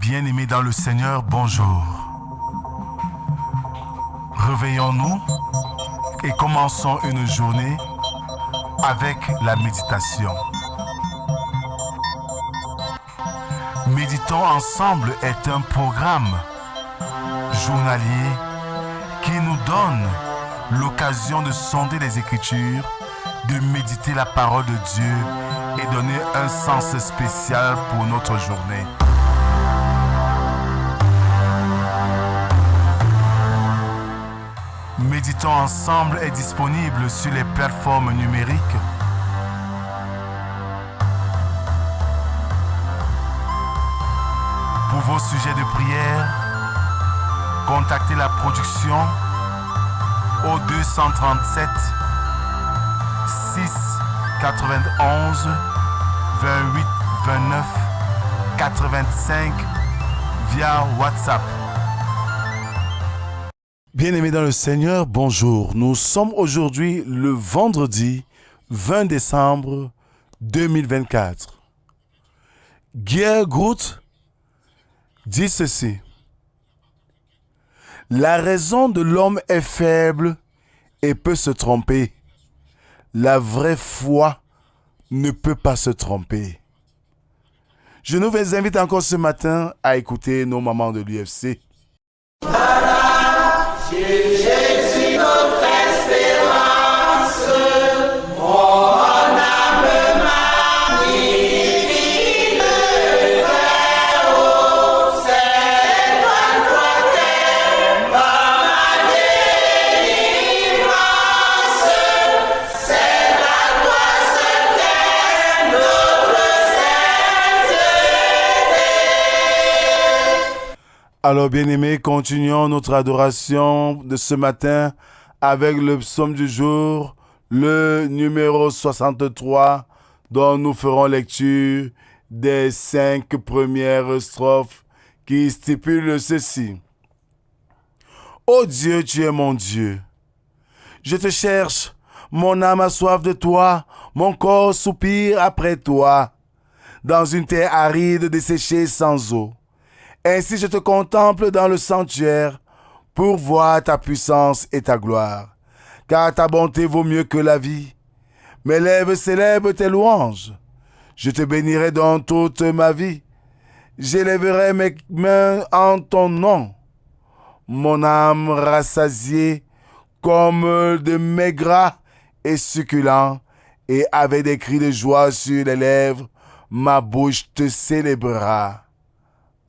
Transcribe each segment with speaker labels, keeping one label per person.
Speaker 1: Bien-aimés dans le Seigneur, bonjour. Réveillons-nous et commençons une journée avec la méditation. Méditons ensemble est un programme journalier qui nous donne l'occasion de sonder les Écritures, de méditer la parole de Dieu et donner un sens spécial pour notre journée. Méditons ensemble est disponible sur les plateformes numériques. Pour vos sujets de prière, contactez la production au 237 6 91 28 29 85 via WhatsApp. Bien-aimés dans le Seigneur, bonjour. Nous sommes aujourd'hui le vendredi 20 décembre 2024. Geert Groot dit ceci. La raison de l'homme est faible et peut se tromper. La vraie foi ne peut pas se tromper. Je nous invite encore ce matin à écouter nos mamans de l'UFC.
Speaker 2: Jésus, notre espérance, mon âme magnifie le Très-Haut. C'est à toi qu'est ma délivrance, c'est à toi seul qu'est notre sainteté.
Speaker 1: Alors, bien-aimés, continuons notre adoration de ce matin avec le psaume du jour, le numéro 63, dont nous ferons lecture des 5 premières strophes qui stipulent ceci. Ô Dieu, tu es mon Dieu. Je te cherche, mon âme a soif de toi, mon corps soupire après toi, dans une terre aride desséchée sans eau. Ainsi je te contemple dans le sanctuaire pour voir ta puissance et ta gloire. Car ta bonté vaut mieux que la vie. Mes lèvres célèbrent tes louanges. Je te bénirai dans toute ma vie. J'élèverai mes mains en ton nom. Mon âme rassasiée comme de mets gras et succulents, et avec des cris de joie sur les lèvres, ma bouche te célébrera.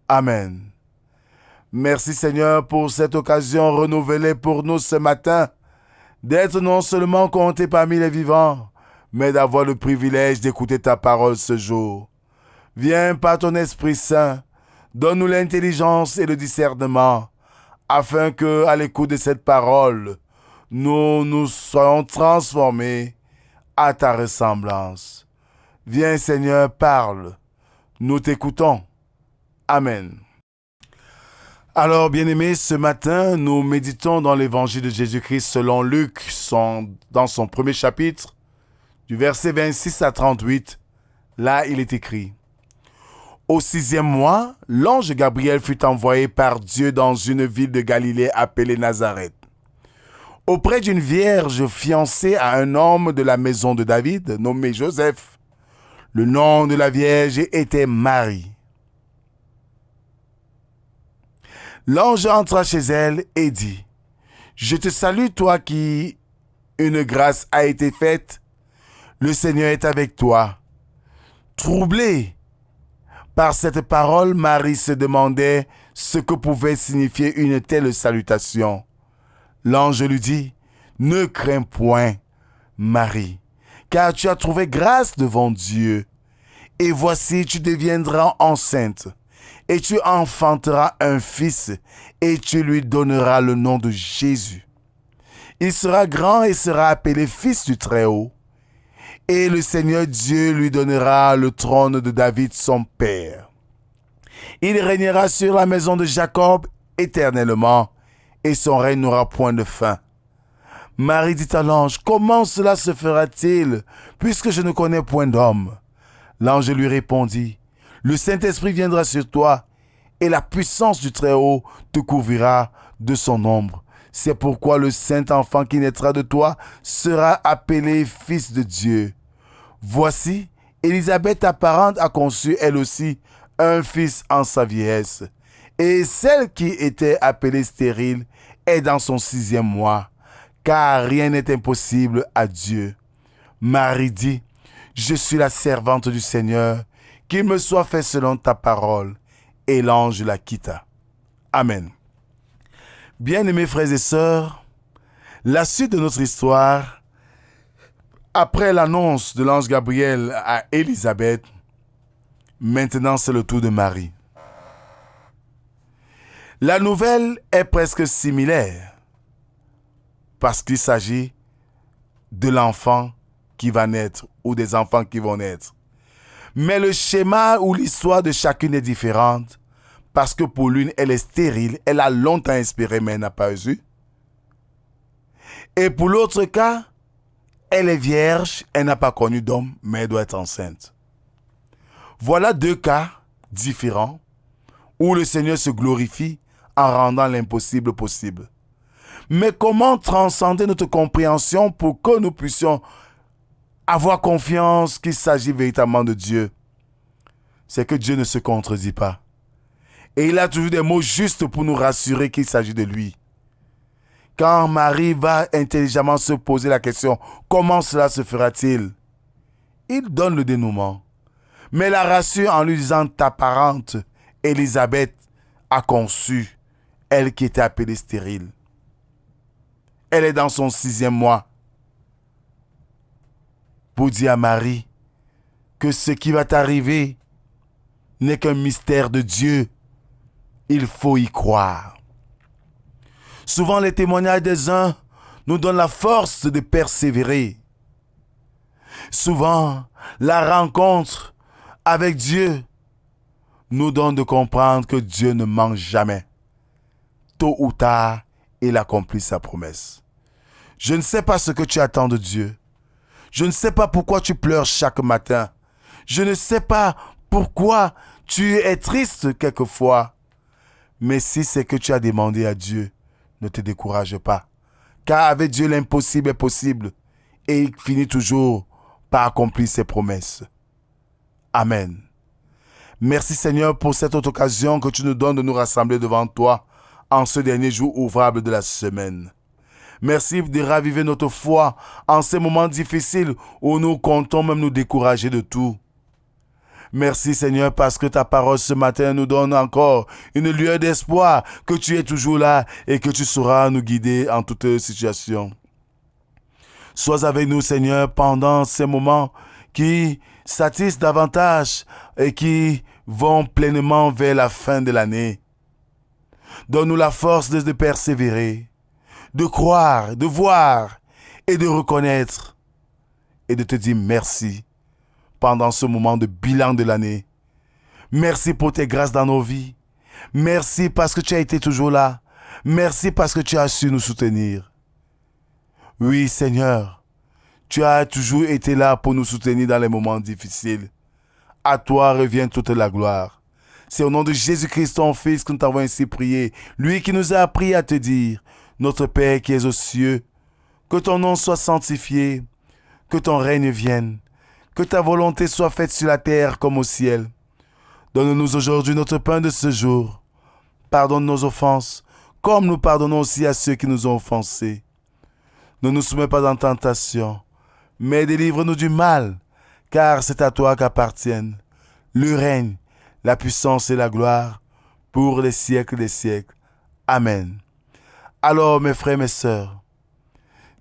Speaker 1: Amen. Merci Seigneur pour cette occasion renouvelée pour nous ce matin d'être non seulement comptés parmi les vivants, mais d'avoir le privilège d'écouter ta parole ce jour. Viens par ton Esprit Saint, donne-nous l'intelligence et le discernement, afin que, à l'écoute de cette parole, nous soyons transformés à ta ressemblance. Viens Seigneur, parle. Nous t'écoutons. Amen. Alors, bien-aimés, ce matin, nous méditons dans l'évangile de Jésus-Christ selon Luc, dans son premier chapitre, du verset 26 à 38. Là, il est écrit. Au 6e mois, l'ange Gabriel fut envoyé par Dieu dans une ville de Galilée appelée Nazareth, auprès d'une vierge fiancée à un homme de la maison de David, nommé Joseph. Le nom de la vierge était Marie. L'ange entra chez elle et dit, « Je te salue, toi qui une grâce a été faite. Le Seigneur est avec toi. » Troublée par cette parole, Marie se demandait ce que pouvait signifier une telle salutation. L'ange lui dit, « Ne crains point, Marie, car tu as trouvé grâce devant Dieu. Et voici, tu deviendras enceinte. Et tu enfanteras un fils, et tu lui donneras le nom de Jésus. Il sera grand et sera appelé Fils du Très-Haut. Et le Seigneur Dieu lui donnera le trône de David son père. Il régnera sur la maison de Jacob éternellement, et son règne n'aura point de fin. » Marie dit à l'ange, « Comment cela se fera-t-il, puisque je ne connais point d'homme ?» L'ange lui répondit, « Le Saint-Esprit viendra sur toi, et la puissance du Très-Haut te couvrira de son ombre. C'est pourquoi le saint enfant qui naîtra de toi sera appelé Fils de Dieu. Voici, Élisabeth ta parente a conçu elle aussi un fils en sa vieillesse. Et celle qui était appelée stérile est dans son 6e mois, car rien n'est impossible à Dieu. Marie dit, je suis la servante du Seigneur, qu'il me soit fait selon ta parole. Et l'ange la quitta. Amen. Bien-aimés frères et sœurs, la suite de notre histoire, après l'annonce de l'ange Gabriel à Élisabeth, maintenant c'est le tour de Marie. La nouvelle est presque similaire parce qu'il s'agit de l'enfant qui va naître ou des enfants qui vont naître. Mais le schéma ou l'histoire de chacune est différente parce que pour l'une, elle est stérile, elle a longtemps espéré mais elle n'a pas eu. Et pour l'autre cas, elle est vierge, elle n'a pas connu d'homme, mais elle doit être enceinte. Voilà 2 cas différents où le Seigneur se glorifie en rendant l'impossible possible. Mais comment transcender notre compréhension pour que nous puissions avoir confiance qu'il s'agit véritablement de Dieu? C'est que Dieu ne se contredit pas. Et il a toujours des mots justes pour nous rassurer qu'il s'agit de lui. Quand Marie va intelligemment se poser la question, comment cela se fera-t-il? Il donne le dénouement. Mais la rassure en lui disant, ta parente, Élisabeth, a conçu, elle qui était appelée stérile. Elle est dans son 6e mois. Pour dire à Marie que ce qui va t'arriver n'est qu'un mystère de Dieu. Il faut y croire. Souvent, les témoignages des uns nous donnent la force de persévérer. Souvent, la rencontre avec Dieu nous donne de comprendre que Dieu ne manque jamais. Tôt ou tard, il accomplit sa promesse. Je ne sais pas ce que tu attends de Dieu. Je ne sais pas pourquoi tu pleures chaque matin. Je ne sais pas pourquoi tu es triste quelquefois. Mais si c'est que tu as demandé à Dieu, ne te décourage pas. Car avec Dieu, l'impossible est possible. Et il finit toujours par accomplir ses promesses. Amen. Merci Seigneur pour cette autre occasion que tu nous donnes de nous rassembler devant toi en ce dernier jour ouvrable de la semaine. Merci de raviver notre foi en ces moments difficiles où nous comptons même nous décourager de tout. Merci Seigneur parce que ta parole ce matin nous donne encore une lueur d'espoir que tu es toujours là et que tu sauras nous guider en toute situation. Sois avec nous Seigneur pendant ces moments qui s'attissent davantage et qui vont pleinement vers la fin de l'année. Donne-nous la force de persévérer, de croire, de voir et de reconnaître et de te dire merci pendant ce moment de bilan de l'année. Merci pour tes grâces dans nos vies. Merci parce que tu as été toujours là. Merci parce que tu as su nous soutenir. Oui, Seigneur, tu as toujours été là pour nous soutenir dans les moments difficiles. À toi revient toute la gloire. C'est au nom de Jésus-Christ, ton Fils, que nous t'avons ainsi prié. Lui qui nous a appris à te dire, notre Père qui es aux cieux, que ton nom soit sanctifié, que ton règne vienne. Que ta volonté soit faite sur la terre comme au ciel. Donne-nous aujourd'hui notre pain de ce jour. Pardonne nos offenses, comme nous pardonnons aussi à ceux qui nous ont offensés. Ne nous soumets pas en tentation, mais délivre-nous du mal, car c'est à toi qu'appartiennent le règne, la puissance et la gloire, pour les siècles des siècles. Amen. Alors, mes frères, mes sœurs,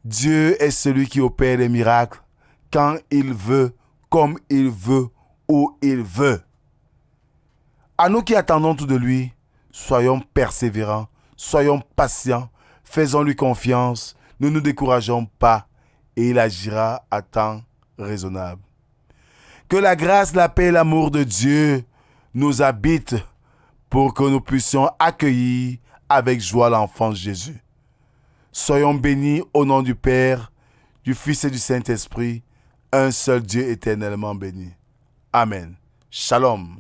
Speaker 1: Dieu est celui qui opère les miracles quand il veut, comme il veut, où il veut. À nous qui attendons tout de lui, soyons persévérants, soyons patients, faisons-lui confiance, ne nous décourageons pas et il agira à temps raisonnable. Que la grâce, la paix et l'amour de Dieu nous habitent pour que nous puissions accueillir avec joie l'enfant Jésus. Soyons bénis au nom du Père, du Fils et du Saint-Esprit, un seul Dieu éternellement béni. Amen. Shalom.